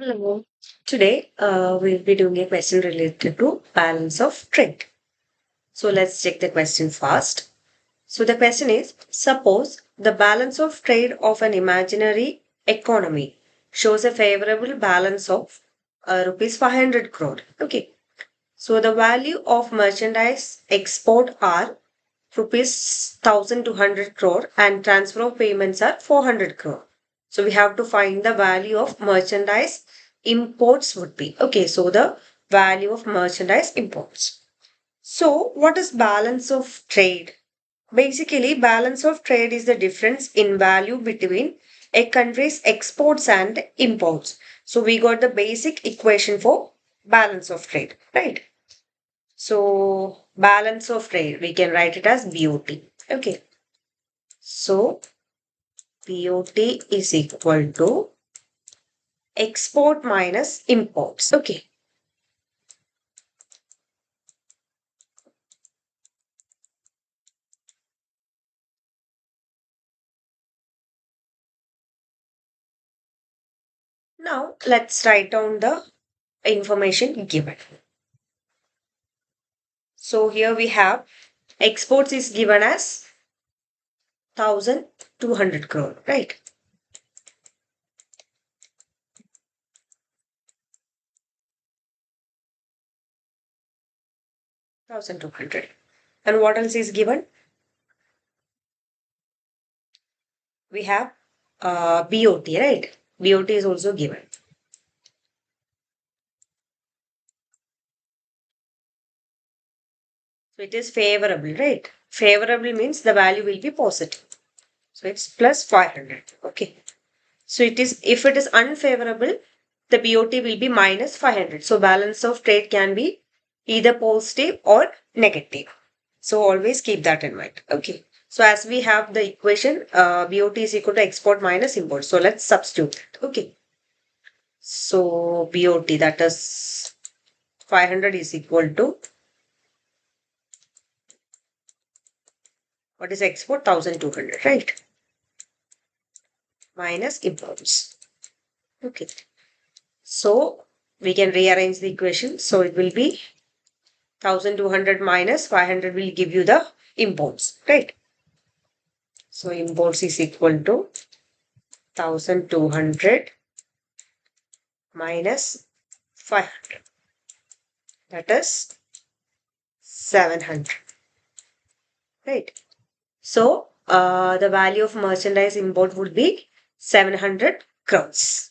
Hello. Today, we'll be doing a question related to balance of trade. So let's check the question first. So the question is, suppose the balance of trade of an imaginary economy shows a favorable balance of rupees 500 crore. Okay. So the value of merchandise export are rupees 1200 crore and transfer of payments are 400 crore. So we have to find the value of merchandise imports would be. Okay, so the value of merchandise imports. So what is balance of trade? Basically, balance of trade is the difference in value between a country's exports and imports. So we got the basic equation for balance of trade, right? So balance of trade, we can write it as BOT. Okay. So BOT is equal to export minus imports. Okay. Now let's write down the information given. So here we have exports is given as 1200 crore, right? 1200. And what else is given? We have BOT, right? BOT is also given. So it is favorable, right? Favorable means the value will be positive. So it's plus 500. Okay. So it is, if it is unfavorable, the BOT will be minus 500. So balance of trade can be either positive or negative. So always keep that in mind. Okay. So as we have the equation, BOT is equal to export minus import. So let's substitute that. Okay. So BOT, that is 500 is equal to, what is export? 1200, right? Minus imports. Okay. So we can rearrange the equation. So it will be 1200 minus 500 will give you the imports, right? So imports is equal to 1200 minus 500. That is 700, right? So the value of merchandise import would be 700 crores.